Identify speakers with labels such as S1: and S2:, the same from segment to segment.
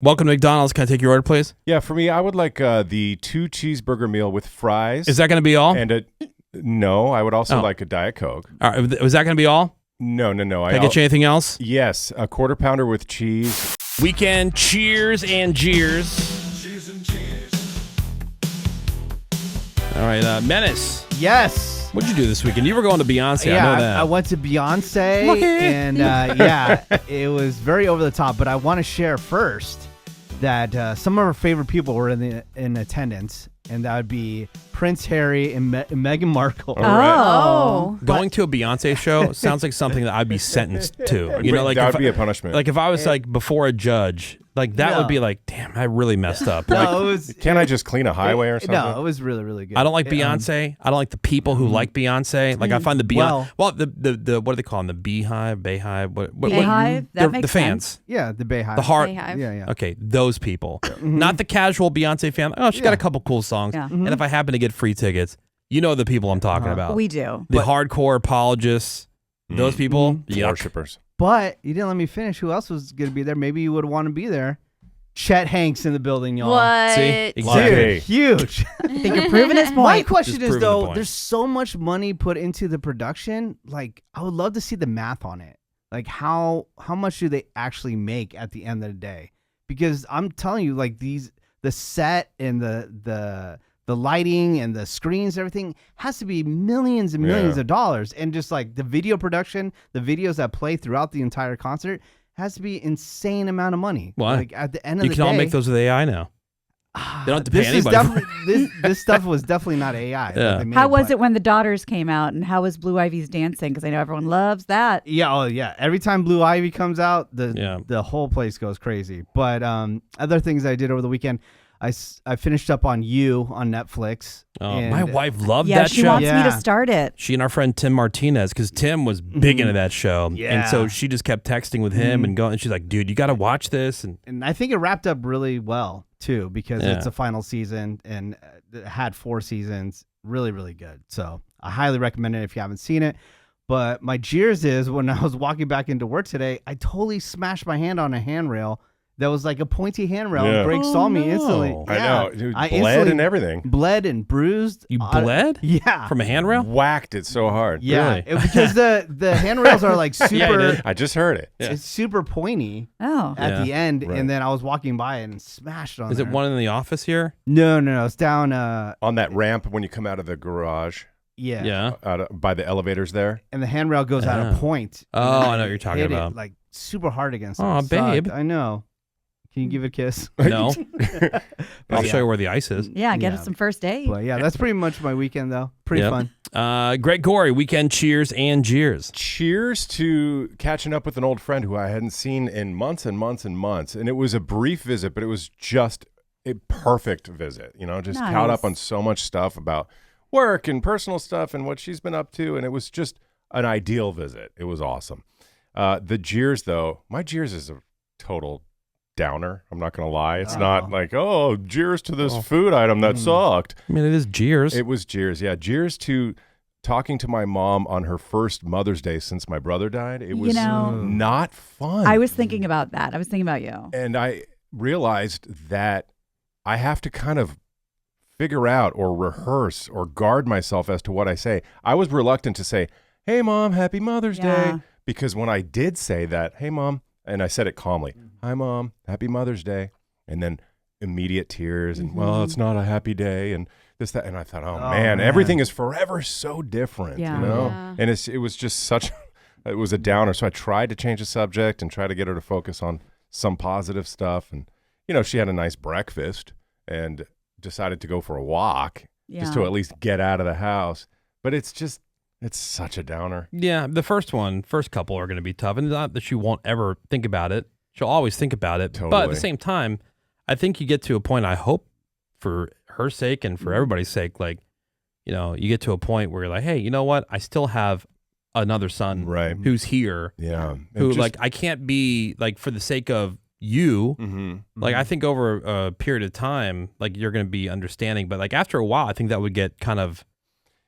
S1: Welcome to McDonald's. Can I take your order, please?
S2: Yeah, for me, I would like the 2 cheeseburger meal with fries.
S1: Is that going to be all?
S2: And no, I would also like a Diet Coke.
S1: All right, was that going to be all?
S2: No.
S1: Can I get you anything else?
S2: Yes, a quarter pounder with cheese.
S1: Weekend cheers and jeers.
S3: Cheers and cheers.
S1: All right, Menace.
S4: Yes.
S1: What'd you do this weekend? You were going to Beyonce.
S4: Yeah,
S1: I know that.
S4: I went to Beyonce, and yeah, it was very over the top. But I want to share first that some of our favorite people were in attendance, and that would be Prince Harry and Meghan Markle.
S2: All right.
S5: Oh.
S1: Going to a Beyonce show sounds like something that I'd be sentenced to. You know, like
S2: that would be a punishment.
S1: Like if I was like before a judge, like that would be like, damn, I really messed up.
S4: No,
S1: Like,
S4: it was.
S2: Can't I just clean a highway or something?
S4: No, it was really, really good.
S1: I don't like Beyonce. I don't like the people who like Beyonce. Like I find the Beyonce. Well, the what do they call them? The Beehive, Bayhive. What?
S5: Bayhive? That makes
S1: the fans.
S5: sense.
S4: Yeah, the Bayhive.
S1: The heart.
S5: Bayhive.
S4: Yeah.
S1: Okay, those people. Not the casual Beyonce fan. Oh, she's got a couple cool songs.
S5: Yeah.
S1: And if I happen to get free tickets, you know the people I'm talking about.
S5: We do.
S1: The hardcore apologists. Those people. Yuck.
S2: Worshippers.
S4: But you didn't let me finish. Who else was going to be there? Maybe you would want to be there. Chet Hanks in the building, y'all.
S5: What?
S1: See?
S4: Dude,
S1: Exactly.
S4: huge.
S5: I think you're proving his
S4: My
S5: point.
S4: question
S1: Just
S4: is,
S1: proving the
S4: though,
S1: point.
S4: there's so much money put into the production. Like, I would love to see the math on it. Like, how much do they actually make at the end of the day? Because I'm telling you, like, the set and the lighting and the screens, everything has to be millions and millions of dollars. And just like the video production, the videos that play throughout the entire concert has to be insane amount of money.
S1: Why?
S4: Like at the end of
S1: You
S4: the
S1: can
S4: day,
S1: all make those with AI now. They don't have to pay
S4: this is
S1: anybody.
S4: this stuff was definitely not AI.
S1: Yeah.
S4: that they made,
S5: How was
S4: but-
S5: it when the daughters came out, and how was Blue Ivy's dancing? Because I know everyone loves that.
S4: Yeah, oh yeah. Every time Blue Ivy comes out,
S1: Yeah.
S4: the whole place goes crazy. But other things I did over the weekend, I finished up on You on Netflix.
S1: Oh, my wife loved
S5: Yeah,
S1: that
S5: she
S1: show.
S5: wants me to
S4: Yeah.
S5: start it.
S1: She and our friend Tim Martinez, because Tim was big into that show. And
S4: Yeah.
S1: so she just kept texting with him and going, and she's like, dude, you got to watch this. And
S4: I think it wrapped up really well too, because
S1: Yeah.
S4: it's a final season and it had 4 seasons. Really, really good. So I highly recommend it if you haven't seen it. But my jeers is when I was walking back into work today, I totally smashed my hand on a handrail that was like a pointy handrail.
S2: Yeah.
S4: And Greg saw me
S1: no.
S4: instantly.
S2: I know. Dude,
S4: I
S2: bled
S4: instantly
S2: and everything.
S4: bled and bruised.
S1: you bled
S4: Yeah.
S1: from a handrail?
S2: Whacked it so hard.
S4: Yeah,
S1: Really?
S4: because the handrails are like super.
S1: Yeah, you did.
S2: I just heard it.
S4: It's super pointy
S5: Oh.
S4: at
S1: Yeah.
S4: the end,
S2: Right.
S4: and then I was walking by it and smashed on.
S1: Is it
S4: there.
S1: one in the office here?
S4: No. It's down.
S2: On that ramp when you come out of the garage,
S4: Yeah.
S1: Yeah.
S2: by the elevators there.
S4: And the handrail goes at
S1: Oh.
S4: a point.
S1: Oh,
S4: and
S1: I know what you're talking
S4: hit it,
S1: about.
S4: like super hard against.
S1: Aw,
S4: it. It sucked.
S1: babe.
S4: I know. Can you give it a kiss?
S1: No. I'll
S4: yeah.
S1: show you where the ice is.
S5: Yeah, get
S4: Yeah.
S5: us some first aid.
S4: But yeah, that's pretty much my weekend though. Pretty
S1: Yep.
S4: fun.
S1: Greg Gorey, weekend cheers and jeers.
S2: Cheers to catching up with an old friend who I hadn't seen in months and months and months. And it was a brief visit, but it was just a perfect visit. You know, just caught up
S5: Nice.
S2: on so much stuff about work and personal stuff and what she's been up to. And it was just an ideal visit. It was awesome. The jeers, though, my jeers is a total downer. I'm not going to lie. It's not like, oh, jeers to this food item that sucked.
S1: I mean, it is jeers.
S2: It was jeers. Yeah. Jeers to talking to my mom on her first Mother's Day since my brother died. It was not fun.
S5: I was thinking about that. I was thinking about you.
S2: And I realized that I have to kind of figure out or rehearse or guard myself as to what I say. I was reluctant to say, hey, Mom, happy Mother's
S5: Yeah.
S2: Day. Because when I did say that, hey, Mom, and I said it calmly, hi, Mom, happy Mother's Day. And then immediate tears and, well, it's not a happy day and this, that. And I thought, oh man, everything is forever so different,
S5: Yeah.
S2: you know?
S5: Yeah.
S2: And it was just such, it was a downer. So I tried to change the subject and try to get her to focus on some positive stuff. And, you know, she had a nice breakfast and decided to go for a walk just to at least get out of the house. But it's just, it's such a downer.
S1: Yeah, the first couple are going to be tough. And not that she won't ever think about it. She'll always think about it. But at
S2: Totally.
S1: the same time, I think you get to a point, I hope for her sake and for everybody's sake, like, you know, you get to a point where you're like, hey, you know what? I still have another son
S2: Right.
S1: who's here.
S2: Yeah.
S1: Who, like, I can't be, like, for the sake of you, like, I think over a period of time, like, you're going to be understanding. But, like, after a while, I think that would get kind of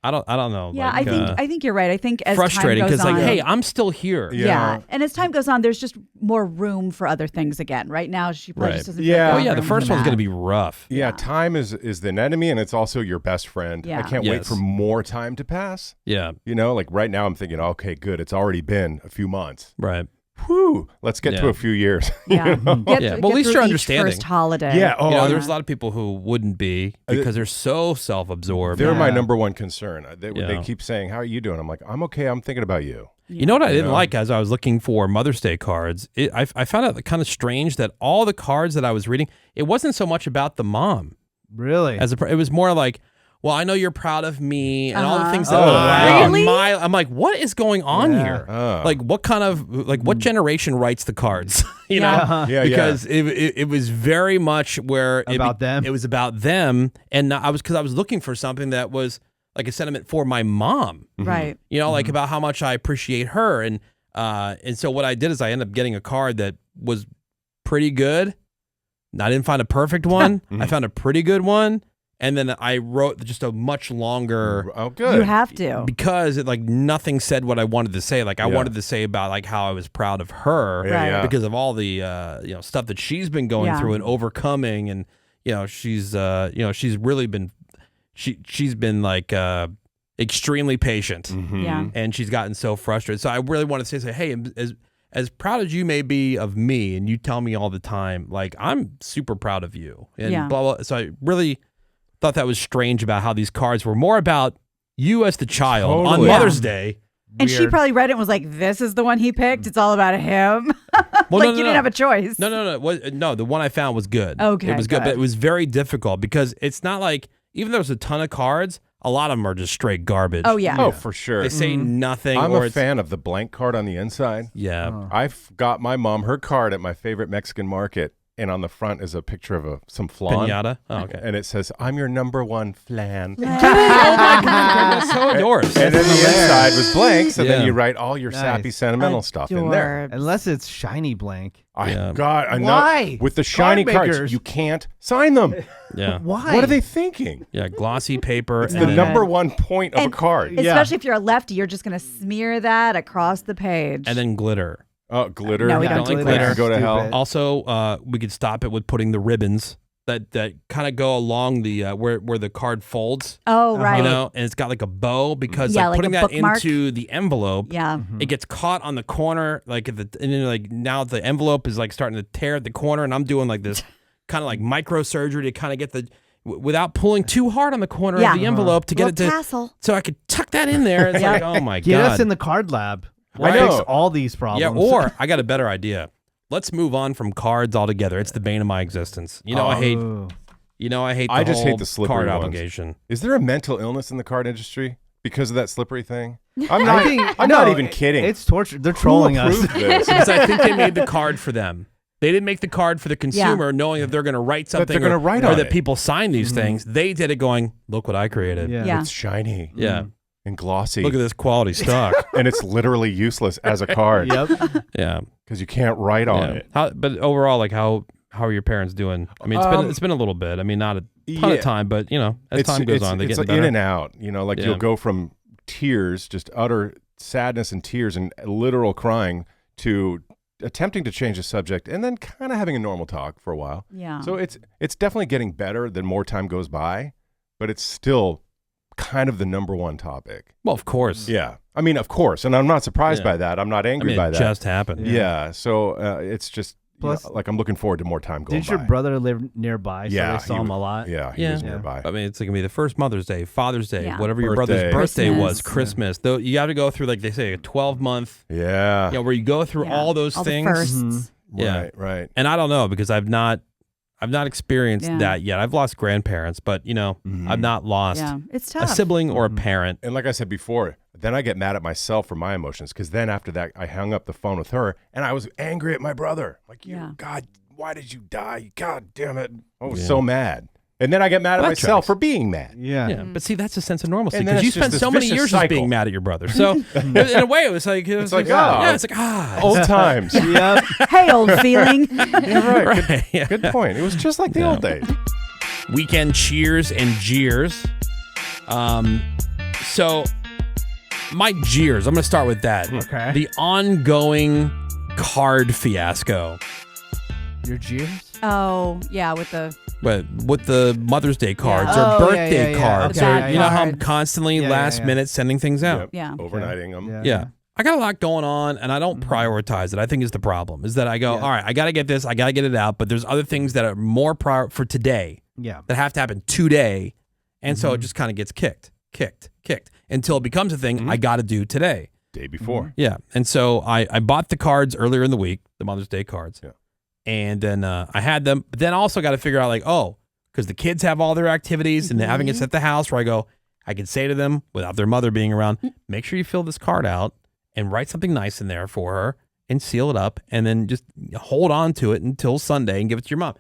S1: I don't know.
S5: Yeah,
S1: like,
S5: I think you're right. I think as
S1: frustrating
S5: time goes
S1: because
S5: on,
S1: like, hey, I'm still here.
S5: yeah. And as time goes on, there's just more room for other things again. Right now, she probably just doesn't.
S2: Yeah.
S5: feel
S1: Oh
S5: like
S1: yeah,
S5: there's
S1: the
S5: room
S1: first
S5: for
S1: one's gonna
S5: that.
S1: be rough.
S2: Yeah, time is the enemy, and it's also your best friend.
S5: Yeah.
S2: I can't wait
S1: Yes.
S2: for more time to pass.
S1: Yeah,
S2: You know, like right now I'm thinking, okay, good. It's already been a few months.
S1: right.
S2: Whew, let's get to
S1: Yeah.
S2: a few years.
S5: Yeah.
S1: Yeah. Well, at least
S5: through
S1: you're
S5: each
S1: understanding.
S5: First holiday.
S2: Yeah. Oh,
S1: You know,
S2: I'm-
S1: there's a lot of people who wouldn't be because they're so self-absorbed.
S2: They're my
S4: Yeah.
S2: number one concern. They
S1: Yeah.
S2: keep saying, "How are you doing?" I'm like, "I'm okay. I'm thinking about you."
S1: You know what I didn't
S2: know?
S1: like as I was looking for Mother's Day cards? I found it kind of strange that all the cards that I was reading, it wasn't so much about the mom.
S4: Really?
S1: It was more like, well, I know you're proud of me and all the things that
S2: Oh,
S1: I
S2: wow.
S5: Really?
S1: admire. I'm like, what is going on
S4: Yeah.
S1: here?
S2: Oh.
S1: Like, what kind of what generation writes the cards? you
S5: Yeah.
S1: know,
S2: Yeah,
S1: because it was very much where
S4: About them.
S1: It was about them, and I was looking for something that was like a sentiment for my mom.
S5: Right.
S1: You know, like about how much I appreciate her, and so what I did is I ended up getting a card that was pretty good. I didn't find a perfect one. I found a pretty good one. And then I wrote just a much longer,
S2: Oh, good.
S5: You have to.
S1: because it like nothing said what I wanted to say. Like I
S2: Yeah.
S1: wanted to say about like how I was proud of her
S2: Yeah,
S5: Right.
S2: yeah.
S1: because of all the stuff that she's been going
S5: Yeah.
S1: through and overcoming, and she's she's really been she's been like extremely patient,
S2: Mhm.
S5: Yeah.
S1: and she's gotten so frustrated. So I really wanted to say, hey, as proud as you may be of me, and you tell me all the time, like I'm super proud of you, and
S5: Yeah.
S1: blah blah. So I really thought that was strange about how these cards were more about you as the child on
S2: Totally.
S1: Mother's
S5: Yeah.
S1: Day.
S5: And she
S4: Weird.
S5: probably read it and was like, "This is the one he picked. It's all about him."
S1: Well,
S5: like
S1: no,
S5: you
S1: no,
S5: didn't have a choice.
S1: No, the one I found was good.
S5: Okay,
S1: it was good,
S5: good.
S1: but it was very difficult because it's not like even though there's a ton of cards, a lot of them are just straight garbage.
S5: Oh yeah.
S2: Oh, for sure.
S1: They say nothing.
S2: I'm
S1: or
S2: a
S1: it's,
S2: fan of the blank card on the inside.
S1: Yeah.
S2: I've got my mom her card at my favorite Mexican market, and on the front is a picture of some flan.
S1: Pinata. Oh, okay.
S2: And it says, "I'm your number one flan."
S1: Oh my God, that's so yours.
S2: And then the inside was blank, so
S1: Yeah.
S2: then you write all your sappy
S4: Nice.
S2: sentimental stuff in there.
S5: Adorbs.
S4: Unless it's shiny blank.
S1: Yeah.
S2: God, I'm
S4: Why?
S2: not with the shiny
S4: Card
S2: cards.
S4: makers.
S2: You can't sign them.
S1: Yeah.
S4: Why?
S2: What are they thinking?
S1: Yeah. Glossy paper.
S2: It's
S1: and
S2: the
S1: then-
S2: number one point of
S5: And
S2: a card.
S4: Yeah.
S5: Especially if you're a lefty, you're just gonna smear that across the page.
S1: and then glitter.
S2: Oh, glitter.
S5: No, we
S1: don't
S2: That
S1: like
S2: can
S1: glitter.
S2: Go to hell.
S4: Stupid.
S1: Also, we could stop it with putting the ribbons that kind of go along the where the card folds.
S5: oh right.
S1: You know, and it's got like a bow because
S5: Yeah,
S1: like
S5: like
S1: putting
S5: a
S1: that
S5: bookmark.
S1: into the envelope,
S5: Yeah.
S1: it gets caught on the corner, like and then like now the envelope is like starting to tear at the corner, and I'm doing like this kind of like microsurgery to kind of get the without pulling too hard on the corner
S5: Yeah.
S1: of the envelope to get it
S5: Little
S1: to
S5: tassel.
S1: so I could tuck that in there. It's
S5: Yeah.
S1: like, oh my
S4: Get
S1: god.
S4: us in the card lab.
S2: I
S4: Fix
S2: know.
S4: all these problems.
S1: Yeah, or I got a better idea. Let's move on from cards altogether. It's the bane of my existence. You know, I hate.
S4: Ooh.
S1: You know, I hate. The
S2: I just
S1: whole
S2: hate the slippery
S1: card
S2: ones.
S1: obligation.
S2: Is there a mental illness in the card industry because of that slippery thing? I'm
S4: I
S2: not.
S4: think,
S2: I'm
S4: no,
S2: not even kidding.
S4: It's torture. They're
S2: Who
S4: trolling us.
S2: approved this?
S1: Because I think they made the card for them. They didn't make the card for the consumer, knowing that they're going to write
S2: That
S1: something
S2: they're gonna write
S1: or
S2: on
S1: that
S2: it.
S1: people sign these things. They did it going, look what I created.
S4: Yeah.
S5: Yeah.
S2: It's shiny
S1: Yeah.
S2: and glossy,
S1: Look at this quality stock.
S2: and it's literally useless as a card
S4: Yep.
S1: Yeah.
S2: because you can't write on
S1: Yeah.
S2: it.
S1: But overall, like how are your parents doing? I mean, it's been a little bit. I mean, not a ton
S2: Yeah.
S1: of time, but you know, as time goes on, they
S2: it's
S1: get
S2: in
S1: better.
S2: and out. You know, like
S1: Yeah.
S2: you'll go from tears, just utter sadness and tears and literal crying, to attempting to change the subject and then kind of having a normal talk for a while.
S5: Yeah.
S2: So it's definitely getting better the more time goes by, but it's still kind of the number one topic.
S1: Well, of course.
S2: Yeah. I mean, of course. And I'm not surprised
S1: Yeah.
S2: by that. I'm not
S1: I
S2: angry
S1: mean,
S2: by
S1: it
S2: that.
S1: just happened.
S2: Yeah. So it's just,
S4: Plus-
S2: like I'm looking forward to more time going
S4: Did your
S2: by.
S4: brother live nearby? So
S2: Yeah,
S4: they saw
S2: he
S4: him a
S2: was-
S4: lot.
S2: Yeah, he
S1: Yeah.
S2: was
S1: Yeah.
S2: nearby.
S1: I mean, it's going to be the first Mother's Day, Father's Day,
S5: Yeah.
S1: whatever your brother's birthday was,
S5: Christmas.
S1: Christmas. Though you have to go through, like they say, a 12-month,
S2: Yeah.
S1: where you go through
S5: Yeah.
S1: all those
S5: All
S1: things.
S5: the firsts.
S1: Yeah.
S2: Right, right.
S1: And I don't know because I've not experienced
S5: Yeah.
S1: that yet. I've lost grandparents, but you know, I've not lost
S5: Yeah. It's
S1: a
S5: tough.
S1: sibling or a parent.
S2: And like I said before, then I get mad at myself for my emotions because then after that, I hung up the phone with her and I was angry at my brother. Like,
S5: Yeah.
S2: God, why did you die? God damn it. I was
S1: Yeah.
S2: so mad. And then I get mad at
S1: Well, that
S2: myself
S1: tracks.
S2: for being mad.
S4: Yeah.
S1: Yeah, but see, that's a sense of normalcy
S2: And then
S1: because you
S2: it's just
S1: spent
S2: this
S1: so many
S2: vicious
S1: years just being
S2: cycle.
S1: mad at your brother. So in a way, it was like
S2: like,
S1: oh,
S2: oh.
S1: it's like
S2: Old times.
S4: Yep.
S5: Hey, old feeling.
S2: Yeah, right.
S1: right. Yeah.
S2: Good point. It was just like the old days.
S1: Weekend cheers and jeers. So my Jeers, I'm going to start with that.
S4: Okay.
S1: The ongoing card fiasco.
S4: Your Jeers?
S5: Oh, yeah, with the
S1: With the Mother's Day cards
S5: Yeah.
S1: or
S4: Oh,
S1: birthday
S4: yeah.
S1: cards,
S5: Okay,
S1: or
S5: yeah,
S1: you know how I'm
S5: cards.
S1: constantly last minute sending things out.
S2: Yep.
S5: Yeah.
S2: Overnighting them.
S1: Yeah. I got a lot going on, and I don't prioritize it. I think is the problem is that I go, all right, I got to get this, I got to get it out, but there's other things that are more prior for today
S4: Yeah.
S1: that have to happen today, and so it just kind of gets kicked until it becomes a thing I got to do today.
S2: Day before.
S1: Yeah, and so I bought the cards earlier in the week, the Mother's Day cards,
S2: Yeah.
S1: and then I had them, but then also got to figure out like, because the kids have all their activities and having it at the house where I go, I can say to them without their mother being around, make sure you fill this card out and write something nice in there for her and seal it up and then just hold on to it until Sunday and give it to your mom.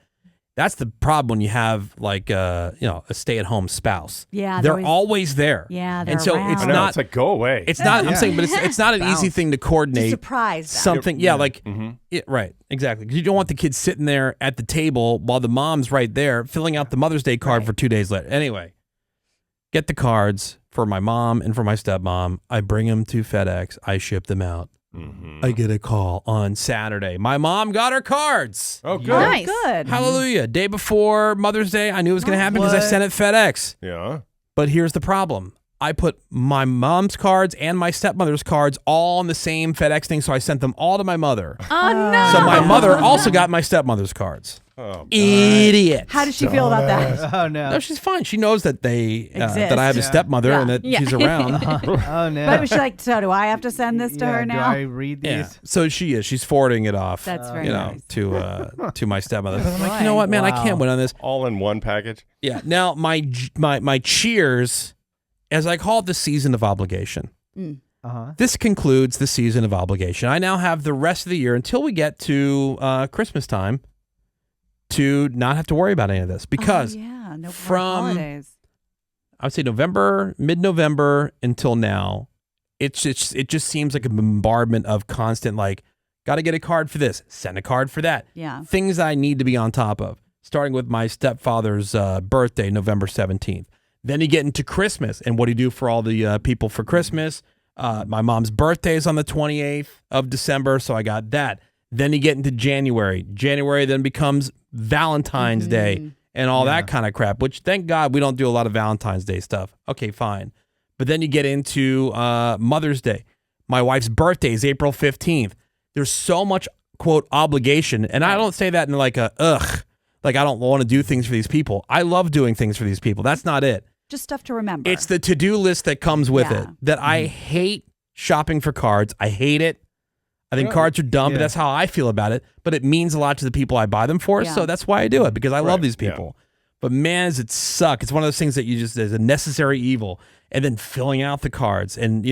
S1: That's the problem when you have like a stay-at-home spouse.
S5: Yeah,
S1: they're always there.
S5: Yeah, they're
S1: and so
S5: around.
S1: it's
S2: I know,
S1: not.
S2: it's like, go away.
S1: It's not. I'm
S4: Yeah.
S1: saying, but it's not an easy thing to coordinate.
S5: surprise them.
S1: Something. Yeah, like
S2: Mhm.
S1: right, exactly. 'Cause you don't want the kids sitting there at the table while the mom's right there filling out the Mother's Day card for 2 days later. Anyway, get the cards for my mom and for my stepmom. I bring them to FedEx. I ship them out. I get a call on Saturday. My mom got her cards.
S2: Oh, good.
S3: Nice.
S5: Good.
S1: Hallelujah. Day before Mother's Day, I knew it was going to happen because I
S4: What?
S1: sent it FedEx.
S2: Yeah.
S1: But here's the problem. I put my mom's cards and my stepmother's cards all on the same FedEx thing, so I sent them all to my mother.
S3: Oh no.
S1: So my mother also got my stepmother's cards.
S2: Oh,
S1: Idiot.
S5: How does she feel about that?
S4: Oh no.
S1: No, she's fine. She knows that
S5: Exist.
S1: that I have a
S4: Yeah.
S1: stepmother and that
S3: Yeah.
S1: she's around.
S4: Oh no.
S5: But was she like, so do I have to send this to her
S4: Do
S5: now?
S4: I read these?
S1: Yeah. So she is. She's forwarding it off.
S5: That's very
S1: you know,
S5: nice.
S1: to my stepmother. I'm like, you know what, man, I
S4: Wow.
S1: can't win on this.
S2: all in one package.
S1: Yeah. Now my cheers, as I call it, the season of obligation.
S4: Uh-huh.
S1: This concludes the season of obligation. I now have the rest of the year until we get to Christmas time to not have to worry about any of this because
S5: yeah, no more
S1: from-
S5: holidays.
S1: I would say mid-November until now, it just seems like a bombardment of constant like, got to get a card for this, send a card for that.
S5: Yeah.
S1: Things I need to be on top of, starting with my stepfather's birthday, November 17th. Then you get into Christmas, and what do you do for all the people for Christmas? My mom's birthday is on the 28th of December, so I got that. Then you get into January. January then becomes Valentine's Day and all that kind of crap, which thank God we don't do a lot of Valentine's Day stuff. Okay, fine. But then you get into Mother's Day. My wife's birthday is April 15th. There's so much, quote, obligation. And I don't say that in like like I don't want to do things for these people. I love doing things for these people. That's not it.
S5: Just stuff to remember.
S1: It's the to-do list that comes with
S5: Yeah.
S1: it that I hate shopping for cards. I hate it. I think cards are dumb, but that's how I feel about it. But it means a lot to the people I buy them for,
S5: Yeah.
S1: so that's why I do it, because I love
S2: Right,
S1: these people. But man, does it suck. It's one of those things that you just, there's a necessary evil. And then filling out the cards and,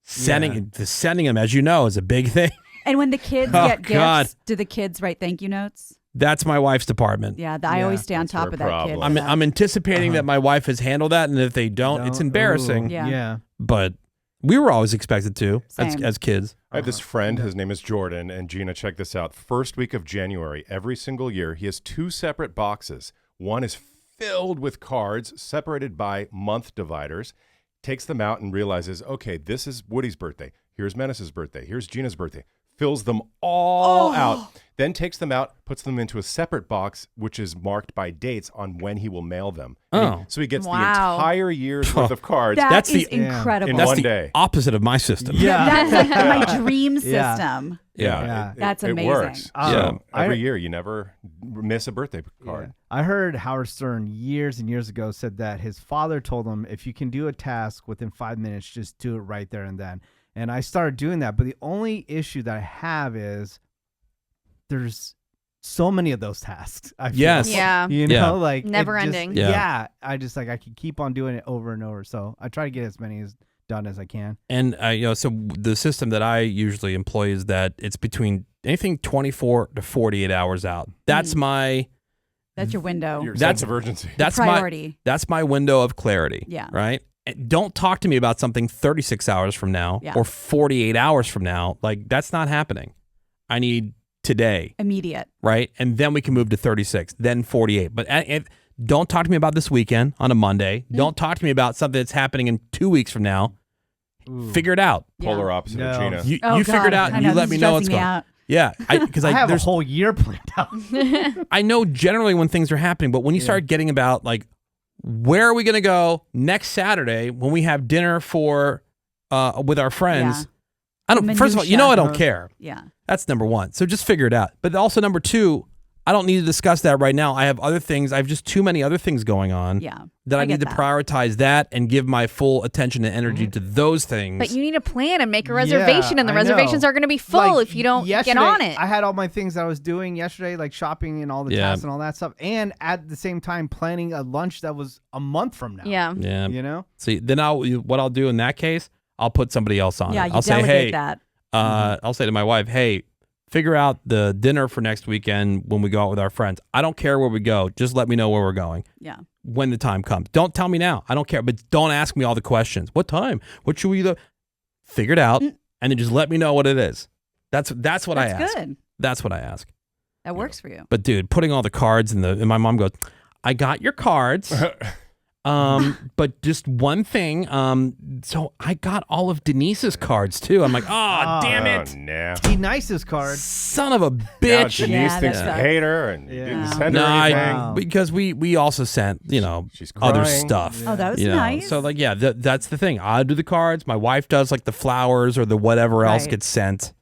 S1: sending them, as you know, is a big thing.
S5: and when the kids
S1: Oh,
S5: get
S1: God.
S5: gifts, do the kids write thank you notes?
S1: That's my wife's department.
S5: Yeah, I always stay on
S2: That's
S5: top
S2: her
S5: of that kid.
S2: problem.
S5: for
S1: I'm,
S5: that.
S1: I'm anticipating that my wife has handled that, and if they don't, it's embarrassing.
S4: Ooh,
S5: Yeah.
S4: Yeah.
S1: But we were always expected to
S5: Same.
S1: as kids.
S2: I have this friend, his name is Jordan, and Gina, check this out. First week of January, every single year, he has 2 separate boxes. One is filled with cards separated by month dividers, takes them out and realizes, okay, this is Woody's birthday. Here's Menace's birthday. Here's Gina's birthday. Fills them all out, then takes them out, puts them into a separate box, which is marked by dates on when he will mail them. So he gets the
S3: Wow.
S2: entire year's worth of cards
S1: That's
S5: That's
S1: the-
S5: incredible.
S2: in
S1: That's
S2: one
S1: the
S2: day.
S1: opposite of my system.
S4: Yeah.
S5: That's like my dream
S4: Yeah.
S5: system.
S4: Yeah.
S5: That's
S2: it
S5: amazing.
S2: works.
S4: Yeah.
S2: So every year, you never miss a birthday card.
S4: I heard Howard Stern years and years ago said that his father told him, if you can do a task within 5 minutes, just do it right there and then. And I started doing that. But the only issue that I have is there's so many of those tasks. I feel.
S1: Yes.
S3: Yeah.
S4: You know,
S1: Yeah.
S4: like it
S3: Never
S4: just-
S3: ending.
S1: Yeah.
S4: Yeah. I just I could keep on doing it over and over. So I try to get as many done as I can.
S1: And so the system that I usually employ is that it's between anything 24 to 48 hours out. That's my
S5: That's your window.
S2: Your
S1: That's-
S2: sense of urgency.
S1: that's
S5: priority.
S1: that's my window of clarity.
S5: Yeah.
S1: Right? And don't talk to me about something 36 hours from now
S5: Yeah.
S1: or 48 hours from now. Like that's not happening. I need today,
S5: Immediate.
S1: right? And then we can move to 36, then 48. But Don't talk to me about this weekend on a Monday. Don't talk to me about something that's happening in 2 weeks from now. Figure it out.
S2: Polar opposite of Gina.
S1: You figure it out and you let me know what's going on. Yeah, because
S4: I have a whole year planned out.
S1: I know generally when things are happening, but when you start getting about like, where are we going to go next Saturday when we have dinner for with our friends? I don't. First of all, you know I don't care.
S5: Yeah,
S1: that's number one. So just figure it out. But also number two, I don't need to discuss that right now. I have other things. I have just too many other things going on.
S5: Yeah,
S1: that I need to prioritize that and give my full attention and energy to those things.
S3: But you need to plan and make a reservation, and the reservations are going to be full if you don't get on it.
S4: I had all my things that I was doing yesterday, like shopping and all the tasks and all that stuff, and at the same time planning a lunch that was a month from now.
S3: Yeah.
S4: You know?
S1: See, then what I'll do in that case, I'll put somebody else on it.
S5: Yeah, you
S1: I'll say, hey,
S5: that.
S1: I'll say to my wife, hey, figure out the dinner for next weekend when we go out with our friends. I don't care where we go. Just let me know where we're going.
S5: Yeah.
S1: When the time comes. Don't tell me now. I don't care. But don't ask me all the questions. What time? What should we do? Figure it out and then just let me know what it is. That's what I ask.
S5: That's good.
S1: That's what I ask.
S5: That works for you.
S1: But dude, putting all the cards and my mom goes, I got your cards. But just one thing. So I got all of Denise's cards too. I'm like, oh, damn it.
S2: Nasty.
S4: Nice's card.
S1: Son of a bitch.
S2: Denise thinks you hate her and you didn't send her anything.
S1: Because we also sent,
S2: she's
S1: other
S2: crying.
S1: stuff.
S5: Oh, that was nice.
S1: So like, that's the thing. I do the cards. My wife does like the flowers or the whatever else gets sent.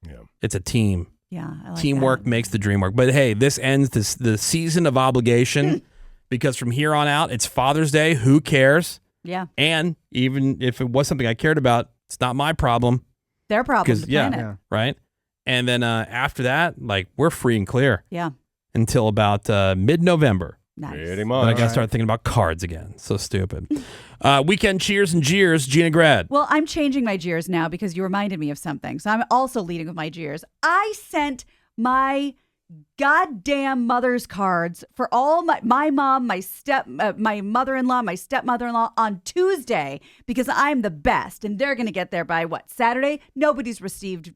S1: Yeah. It's a team.
S5: Yeah. I like
S1: Teamwork
S5: that.
S1: makes the dream work. But hey, this ends the season of obligation. Because from here on out, it's Father's Day. Who cares?
S5: Yeah.
S1: And even if it was something I cared about, it's not my problem.
S5: Their problem to plan it.
S1: Right? And then after that, like, we're free and clear.
S5: Yeah.
S1: Until about mid-November.
S5: Nice.
S2: Pretty much.
S1: But I got to start thinking about cards again. So stupid. Weekend cheers and jeers. Gina Grad.
S5: Well, I'm changing my jeers now because you reminded me of something. So I'm also leading with my jeers. I sent my goddamn mother's cards for all my mom, my mother-in-law, my stepmother-in-law on Tuesday because I'm the best, and they're gonna get there by what, Saturday? Nobody's received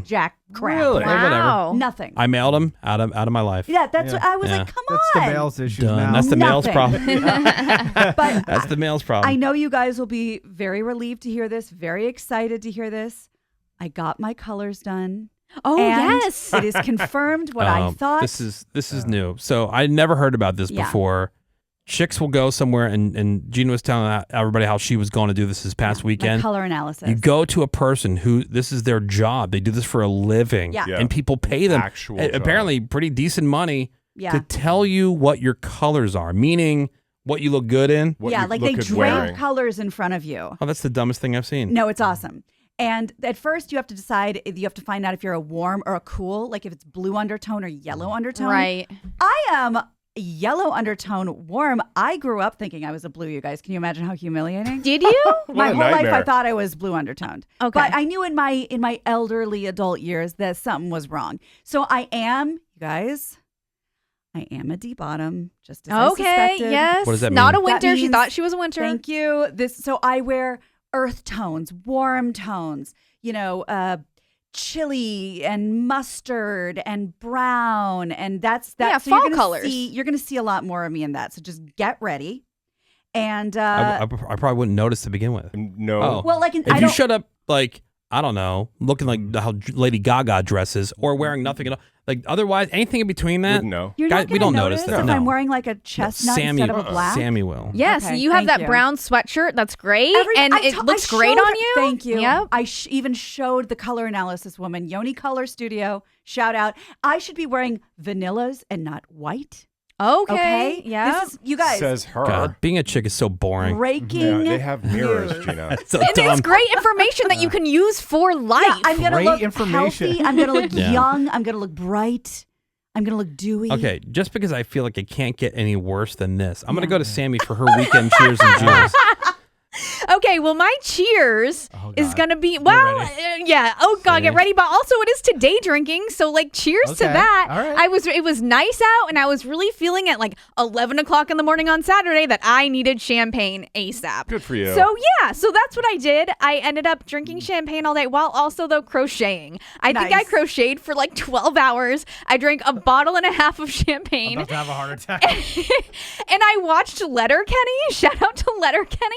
S5: jack crap.
S1: Really?
S3: Wow.
S5: Nothing.
S1: I mailed them out of my life.
S5: Yeah, that's what I was like. Come
S4: That's
S5: on.
S4: the male's issue
S1: Done.
S4: now.
S1: That's the male's problem.
S5: But
S1: That's the male's problem.
S5: I know you guys will be very relieved to hear this, very excited to hear this. I got my colors done.
S3: Oh,
S5: and
S3: yes.
S5: it is confirmed what I thought.
S1: This is new. So I never heard about this before. Chicks will go somewhere, and Gina was telling everybody how she was going to do this past weekend.
S5: My color analysis.
S1: You go to a person who this is their job. They do this for a living.
S5: Yeah.
S1: And people pay them
S2: Actual
S1: apparently pretty decent money
S5: Yeah.
S1: to tell you what your colors are, meaning what you look good in.
S2: What
S5: yeah,
S2: you
S5: like
S2: look
S5: they
S2: good
S5: drape
S2: wearing.
S5: colors in front of you.
S1: Oh, that's the dumbest thing I've seen.
S5: No, it's awesome. And at first you have to decide, you have to find out if you're a warm or a cool, like if it's blue undertone or yellow undertone.
S3: Right.
S5: I am yellow undertone warm. I grew up thinking I was a blue, you guys. Can you imagine how humiliating?
S3: Did you?
S5: My
S2: a
S5: whole life I
S2: nightmare.
S5: thought I was blue undertoned.
S3: Okay.
S5: But I knew in my elderly adult years that something was wrong. So I am, you guys, I am a D bottom, just as I
S3: Okay.
S5: suspected.
S3: Yes.
S1: What does that
S3: Not
S1: mean?
S3: a winter.
S5: That
S3: She
S5: means-
S3: thought she was a winter.
S5: Thank you. So I wear earth tones, warm tones, chili and mustard and brown, and that's that.
S3: Yeah,
S5: so
S3: fall
S5: you're gonna
S3: colors.
S5: you're going to see a lot more of me in that. So just get ready. And
S1: I probably wouldn't notice to begin with.
S2: No.
S1: Oh.
S5: well, like
S1: If you showed up like, I don't know, looking like how Lady Gaga dresses or wearing nothing at all, like otherwise anything in between that,
S2: Wouldn't know.
S5: you're
S1: guys,
S5: not
S1: we
S5: gonna
S1: don't notice that.
S5: if
S1: No.
S5: I'm wearing like a chestnut
S1: Sammy,
S5: instead of a black.
S1: Sammy will.
S3: Yes,
S5: Okay,
S3: you have
S5: thank
S3: that
S5: you.
S3: brown sweatshirt. That's great, and
S5: I
S3: it looks great
S5: showed-
S3: on you.
S5: Thank you.
S3: Yep.
S5: I even showed the color analysis woman, Yoni Color Studio. Shout out. I should be wearing vanillas and not white.
S3: Okay.
S5: Okay.
S3: Yeah.
S5: This is you guys
S2: Says her.
S1: God, being a chick is so boring.
S5: breaking.
S2: Yeah, they have mirrors,
S5: news.
S2: Gina.
S1: It's so
S3: and
S1: dumb.
S3: it's great information that you can use for life.
S5: Yeah, I'm gonna
S4: Great
S5: look
S4: information.
S5: healthy. I'm gonna look
S1: Yeah.
S5: young. I'm gonna look bright. I'm gonna look dewy.
S1: Okay, just because I feel like it can't get any worse than this, I'm going to go to Sammy for her weekend cheers and jeers.
S3: Okay, Okay, well, my cheers is going to be, yeah. Oh, God, get ready. But also, it is today drinking. So, like, cheers to that.
S4: All right.
S3: It was nice out, and I was really feeling at like 11 o'clock in the morning on Saturday that I needed champagne ASAP.
S2: Good for you.
S3: So, yeah. So, that's what I did. I ended up drinking champagne all day while also, though, crocheting. I think I crocheted for like 12 hours. I drank a bottle and a half of champagne.
S4: I'm about to have a heart attack.
S3: And I watched Letterkenny. Shout out to Letterkenny.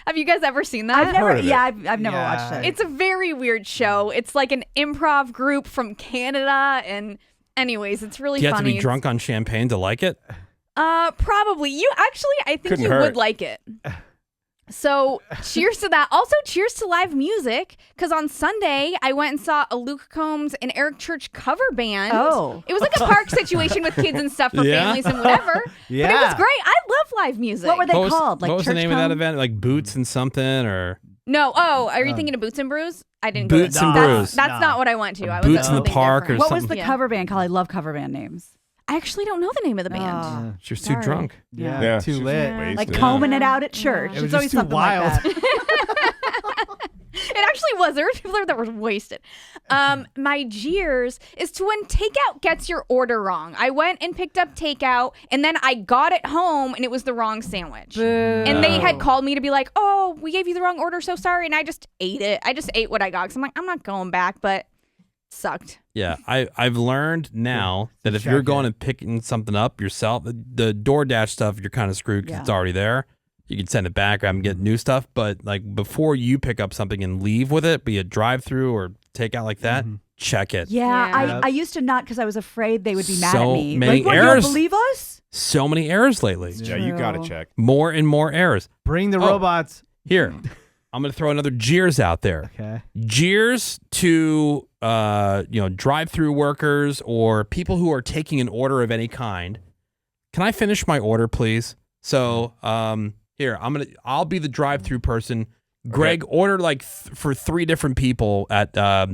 S3: Have you guys ever seen that?
S5: I've never
S4: Yeah.
S5: watched it.
S3: It's a very weird show. It's like an improv group from Canada, and anyways, it's really
S1: Do you have
S3: funny.
S1: to be drunk on champagne to like it?
S3: Probably. I think
S2: Couldn't
S3: you
S2: hurt.
S3: would like it. So cheers to that. Also, cheers to live music, because on Sunday I went and saw a Luke Combs and Eric Church cover band.
S5: Oh.
S3: It was like a park situation with kids and stuff for families and whatever. But it was great. I love live music.
S5: What were they
S1: What
S5: called?
S1: was the name of that event? Like Boots and something or
S3: No. Oh, are you thinking of Boots and Brews? I didn't
S1: Boots
S3: go to
S1: and
S3: that.
S1: Brews.
S3: That's not what I went to. I was
S1: Boots
S3: at
S1: in the
S3: something
S1: Park or
S3: different.
S5: What was
S1: something.
S5: the cover band called? I love cover band names.
S3: I actually don't know the name of the band.
S1: she was too
S5: Sorry.
S1: drunk.
S4: Yeah, too
S2: she's
S4: lit.
S2: wasted.
S5: Like combing it out at church.
S4: It was
S5: It's always
S4: just too
S5: something
S4: wild.
S5: like that.
S3: It actually was. There were people there that were wasted. My jeers is to when Takeout gets your order wrong. I went and picked up Takeout, and then I got it home, and it was the wrong sandwich. And they had called me to be like, "Oh, we gave you the wrong order. So sorry." And I just ate it. I just ate what I got because I'm like, I'm not going back, but it sucked.
S1: Yeah, I've learned now that if you're going and picking something up yourself, the DoorDash stuff, you're kind of screwed because it's already there. You can send it back or I'm getting new stuff. But like before you pick up something and leave with it, be it drive-through or takeout like that, check it.
S5: Yeah. I used to not because I was afraid they would be mad at
S1: So
S5: me.
S1: many
S5: Like, what,
S1: errors.
S5: you don't believe us?
S1: So many errors lately.
S2: Yeah, you got to
S5: True.
S2: check.
S1: More and more errors.
S4: Bring the robots.
S1: Here, I'm going to throw another jeers out there.
S4: Okay.
S1: Jeers to drive-through workers or people who are taking an order of any kind. Can I finish my order, please? So, here, I'll be the drive-through person. Greg, order like for 3 different people at I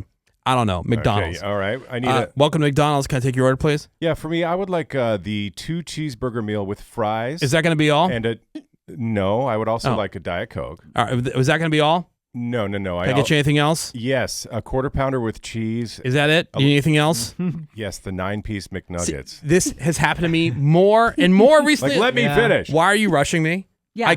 S1: don't know, McDonald's.
S2: Okay, all right. I need
S1: welcome to McDonald's. Can I take your order, please?
S2: Yeah, for me, I would like the 2 cheeseburger meal with fries.
S1: Is that going to be all?
S2: And no, I would also like a Diet Coke.
S1: All right, was that going to be all?
S2: No.
S1: Can I get you anything else?
S2: Yes, a quarter pounder with cheese.
S1: Is that it? You need anything else?
S2: Yes, the 9-piece McNuggets.
S1: This has happened to me more and more recently.
S2: Like, let me finish.
S1: Why are you rushing me?
S5: Yeah.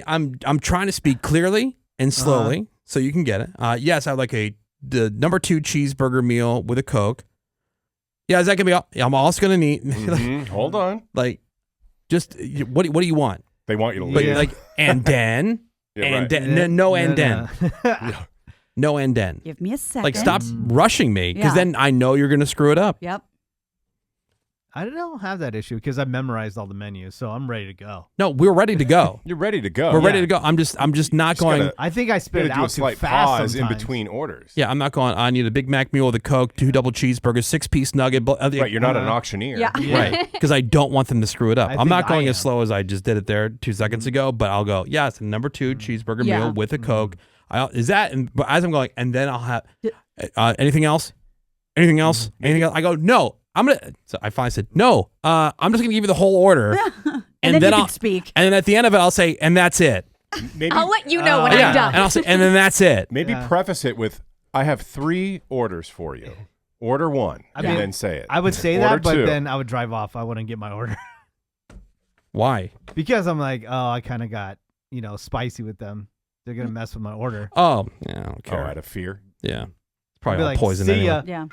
S1: I'm trying to speak clearly and slowly so you can get it. Yes, I would like the number 2 cheeseburger meal with a Coke. Yeah, is that gonna be all? I'm also gonna need
S2: Hold on.
S1: like just what do you want?
S2: They want you to
S1: But
S2: leave.
S1: like and then
S2: Yeah,
S1: and
S2: right.
S1: then no and then no and then.
S5: Give me a second.
S1: Like stop rushing me because
S5: Yeah.
S1: then I know you're gonna screw it up.
S5: Yep.
S4: I don't have that issue because I memorized all the menus, so I'm ready to go.
S1: No, we're ready to go.
S2: You're ready to go.
S1: We're ready to go. I'm just not going.
S2: gotta-
S4: I think I spit it
S2: Gotta do
S4: out
S2: a
S4: too
S2: slight
S4: fast
S2: pause in
S4: sometimes.
S2: between orders.
S1: Yeah, I'm not going. I need a Big Mac meal with a Coke, 2 double cheeseburgers, 6-piece nugget.
S2: Right, you're not an auctioneer.
S5: Yeah.
S1: Right, because I don't want them to screw it up.
S4: I
S1: I'm
S4: think
S1: not going
S4: I
S1: as
S4: am.
S1: slow as I just did it there 2 seconds ago, but I'll go, yes, number 2 cheeseburger
S5: Yeah.
S1: meal with a Coke. Is that, and but as I'm going, and then I'll have, anything else? Anything else? Anything else? I go, no, so I finally said, no, I'm just going to give you the whole order.
S5: And then you
S1: I'll
S5: can speak.
S1: And then at the end of it, I'll say, and that's it.
S2: Maybe,
S3: I'll let you know when
S1: yeah,
S3: I'm done.
S1: and I'll say, and then that's it.
S2: maybe preface it with, I have 3 orders for you. Order 1,
S4: mean,
S2: and then say it.
S4: I would say
S2: Order
S4: that, but
S2: 2.
S4: then I would drive off. I wouldn't get my order
S1: Why?
S4: because I'm like, oh, I kind of got spicy with them. They're gonna mess with my order.
S1: Oh, yeah, I don't care.
S2: out of fear.
S1: Yeah. It's
S4: I'll
S1: probably
S4: be
S1: all
S4: like,
S1: poison
S4: see
S1: anyway.
S4: ya.
S5: Yeah.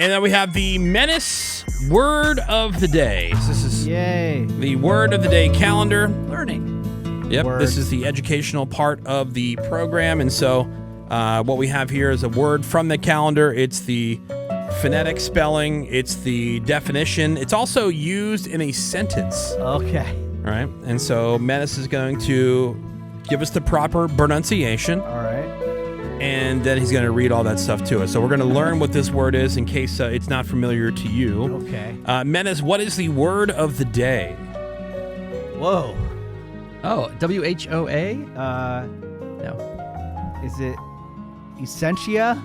S1: And then we have the Menace word of the day. So this is
S4: Yay!
S1: the word of the day calendar.
S5: Learning.
S1: Yep,
S4: Word.
S1: this is the educational part of the program. And so what we have here is a word from the calendar. It's the phonetic spelling. It's the definition. It's also used in a sentence.
S4: Okay.
S1: All right. And so Menace is going to give us the proper pronunciation.
S4: All right.
S1: And then he's going to read all that stuff to us. So we're going to learn what this word is in case it's not familiar to you.
S4: Okay.
S1: Menace, what is the word of the day?
S4: Whoa.
S6: Oh, WHOA?
S4: No. Is it Essentia?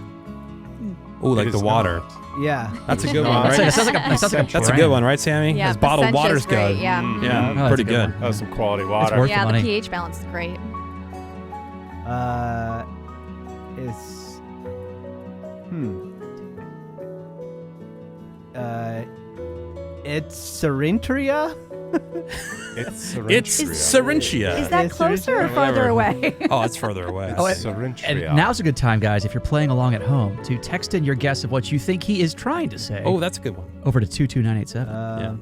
S1: Oh, like
S2: It
S1: the
S2: is
S1: water.
S2: not.
S4: Yeah.
S1: That's a good
S6: No,
S1: one,
S6: it
S1: right?
S6: sounds like a
S1: That's a good one, right, Sammy?
S3: Yeah,
S1: As bottled
S3: Placenta's
S1: water's
S3: great,
S1: good.
S3: yeah.
S1: Yeah,
S6: Oh, that's
S1: pretty
S6: a good
S1: good.
S6: one.
S2: That was some quality
S6: It's
S2: water.
S6: worth
S3: Yeah,
S6: the
S3: the
S6: money.
S3: pH balance is great.
S4: It's Etcetera?
S2: It's
S1: It's Syringia.
S5: Is that
S4: Yes,
S5: closer or
S1: Whatever.
S5: farther away?
S1: Oh, it's further away.
S6: Oh,
S2: It's
S6: and
S2: Syringia.
S6: now's a good time, guys, if you're playing along at home, to text in your guess of what you think he is trying to say
S1: Oh, that's a good one.
S6: over to 22987.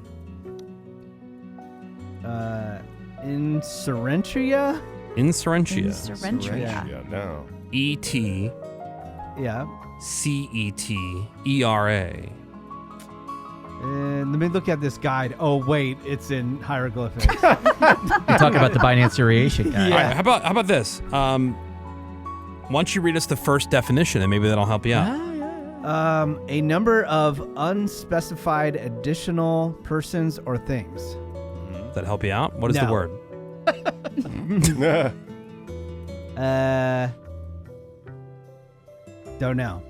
S4: In Syringia?
S1: Insurrentia.
S5: Syringia.
S2: Yeah, no.
S1: E-T-C-E-T-E-R-A.
S4: Yeah. Let me look at this guide. Oh wait, it's in hieroglyphics.
S6: You're talking about the binanciation guy.
S1: All right, how about this? Why don't you read us the first definition, and maybe that'll help you out.
S4: A number of unspecified additional persons or things.
S1: Does that help you out? What is the
S4: No.
S1: word?
S4: Don't know.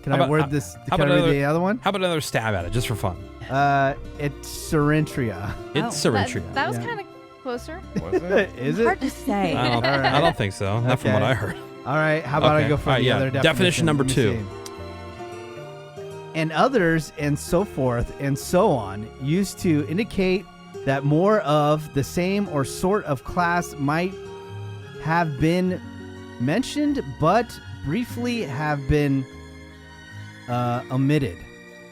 S4: Can
S1: How
S4: I
S1: about-
S4: word this?
S1: how
S4: Can I
S1: about
S4: read
S1: another-
S4: the other one?
S1: How about another stab at it, just for fun?
S4: It's Syringia.
S1: It's
S3: That,
S1: Syringia.
S3: that was
S4: Yeah.
S3: kind of closer.
S2: Was it?
S4: Is it?
S5: Hard to say.
S1: I don't think so. Not from what
S4: Okay.
S1: I heard.
S4: All right. How about I
S1: Okay.
S4: go for
S1: All right,
S4: the
S1: yeah.
S4: other
S1: Definition number
S4: Let me
S1: 2.
S4: see. And others, and so forth, and so on, used to indicate that more of the same or sort of class might have been mentioned, but briefly have been omitted.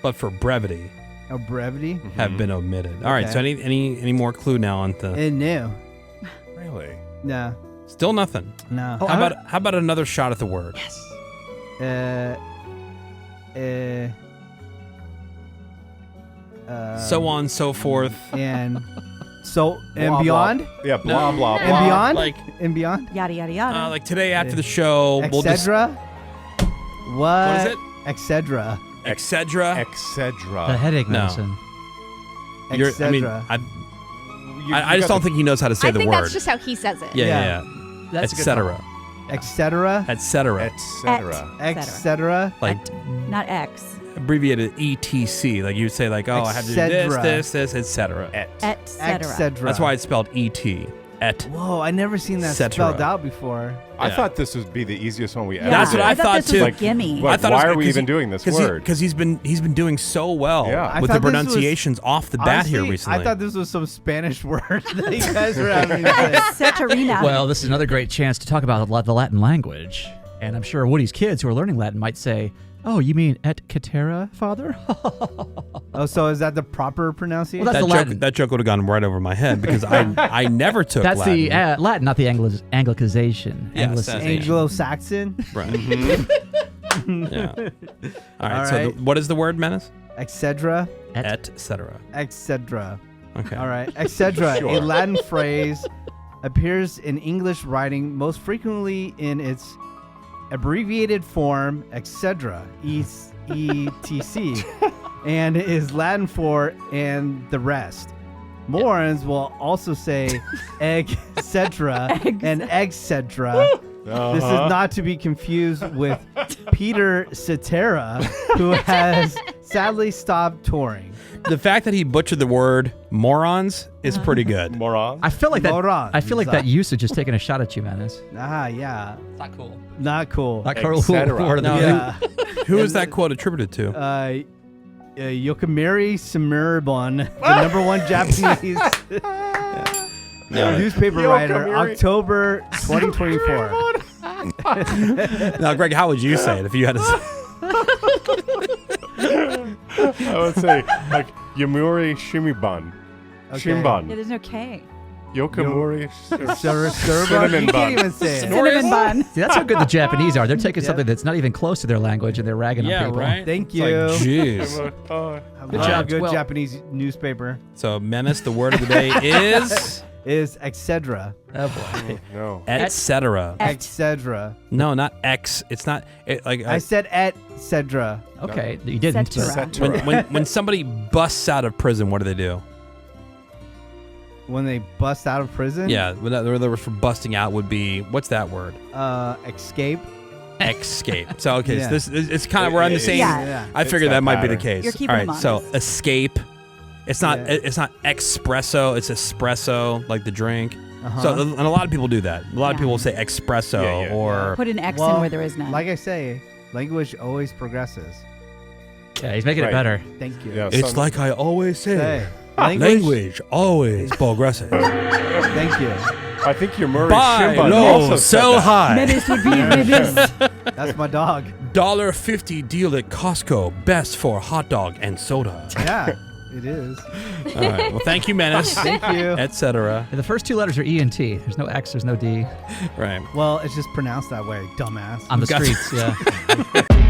S1: But for brevity,
S4: Oh, brevity?
S1: have been omitted. All right.
S4: Okay.
S1: So any more clue now on the?
S4: And new.
S2: Really?
S4: No.
S1: Still nothing.
S4: No.
S6: Oh,
S1: How about another shot at the word? So on, so forth.
S4: And so and
S2: Blah,
S4: beyond?
S2: Blah. Yeah, blah, blah,
S4: And
S2: blah.
S4: beyond?
S1: Like
S4: And beyond?
S5: Yada yada yada.
S1: like today after the show, we'll just
S4: Etcetera? What?
S1: What is it?
S4: Etcetera.
S1: Etcetera.
S2: Etc.
S6: The headache
S1: No.
S6: medicine.
S1: You're- I mean,
S4: Etcetera.
S1: I just don't think he knows how to say
S3: I
S1: the
S3: think
S1: word.
S3: that's just how he says it.
S1: yeah.
S6: That's a good
S1: Etcetera.
S4: Etcetera.
S1: Etcetera.
S2: Etc.
S4: Etcetera.
S1: Like
S5: Not X.
S1: abbreviated ETC. Like you would say, like, oh, I have to do this,
S4: Etcetera.
S1: this, etc.
S5: Etc.
S4: Etcetera.
S1: That's why it's spelled ET. Et.
S4: Whoa, I never seen that
S1: Etcetera.
S4: spelled out before.
S2: I
S1: Yeah.
S2: thought this would be the easiest one we ever
S1: That's what
S2: did.
S1: I thought
S5: this
S1: too.
S5: Was a
S2: Like,
S5: gimme.
S2: what-
S1: I thought it was
S2: why are
S1: good
S2: we
S1: 'cause
S2: even
S1: he-
S2: doing this
S1: Because
S2: word?
S1: he's been doing so well
S2: Yeah.
S1: with
S4: I
S1: the
S4: thought this was-
S1: pronunciations off the bat here
S4: Honestly,
S1: recently.
S4: I thought this was some Spanish word that you guys were having to say.
S5: Etcetera.
S6: Well, this is another great chance to talk about the Latin language. And I'm sure Woody's kids who are learning Latin might say, oh, you mean Etcetera, father?
S4: Oh, so is that the proper pronunciation?
S6: Well, that's the Latin.
S1: that joke would have gone right over my head because I never took
S6: That's
S1: Latin.
S6: the Latin, not the Anglicization.
S1: Yeah,
S6: Anglicization.
S4: Anglo-Saxon?
S1: Right. Yeah. All right.
S4: All
S1: So
S4: right.
S1: what is the word, Menace?
S4: Etcetera.
S1: Etcetera.
S4: Etcetera.
S1: Okay.
S4: All right. Etcetera,
S2: Sure.
S4: a Latin phrase, appears in English writing most frequently in its abbreviated form, etc., ETC, and is Latin for and the rest. Morons will also say etc. and etc. This is not to be confused with Peter Cetera, who has sadly stopped touring.
S1: The fact that he butchered the word morons is pretty good.
S2: Moron.
S6: I feel like that.
S4: Morons.
S6: I feel like that usage is taking a shot at you, Menace.
S4: Yeah.
S6: Not cool.
S4: Not cool.
S6: Not cool.
S2: Etcetera.
S6: Word of the
S1: No,
S6: day.
S4: Yeah.
S1: Who is that quote attributed to?
S4: Yokamiri Sumirabon, the number one Japanese newspaper writer,
S2: Yokamiri.
S4: October 2024.
S1: Now, Greg, how would you say it if you had to say
S2: I would say like Yamuri Shimiban.
S4: Okay.
S5: Yeah,
S2: Shimban.
S5: there's no K.
S2: Yokamuri.
S4: Cinnamon You can't even say it.
S5: Cinnamon bun.
S6: See, that's how good the Japanese are. They're taking something that's not even close to their language and they're ragging on people.
S4: Thank
S1: It's
S4: you.
S1: like, jeez.
S6: Good job,
S4: Good
S6: 12.
S4: Japanese newspaper
S1: So, Menace, the word of the day is
S4: etc.
S6: Oh boy.
S2: No.
S1: etcetera.
S4: Etc.
S1: No, not X. It's not
S4: I said etc.
S6: Okay, you didn't.
S5: Etcetera.
S6: but-
S1: when somebody busts out of prison, what do?
S4: When they bust out of prison.
S1: Yeah, the other word for busting out would be what's that word?
S4: Escape.
S1: Escape. So okay,
S4: Yeah.
S1: so this it's kind of we're on the same.
S5: Yeah.
S1: I
S2: It's
S1: figured
S2: that
S1: that might be the
S2: pattern.
S1: case.
S5: You're keeping
S1: All right,
S5: them
S1: so
S5: honest.
S1: escape. It's not
S4: Yeah.
S1: it's not espresso. It's espresso, like the drink. So, and a lot of people do that. A lot of
S5: Yeah.
S1: people will say espresso
S2: Yeah, yeah.
S1: or
S5: Put an X
S4: Well,
S5: in where there is none.
S4: Like I say, language always progresses.
S6: Yeah, he's making
S2: Right.
S6: it better.
S4: Thank you.
S2: Yeah,
S1: it's
S2: some-
S1: like I always say.
S4: Say,
S1: Language always progresses.
S4: Thank you.
S2: I think your Murray
S1: Buy
S2: Shimba
S1: low,
S2: also said
S1: sell
S2: that.
S1: high.
S5: Menace would be Menace.
S4: That's my dog.
S1: $1.50 deal at Costco. Best for hot dog and soda.
S4: Yeah, it is.
S1: All right. Well, thank you, Menace.
S4: Thank you.
S1: Etcetera.
S6: The first 2 letters are E and T. There's no X, there's no D.
S1: Right.
S4: Well, it's just pronounced that way, dumbass.
S6: On the
S1: Got-
S6: streets, yeah.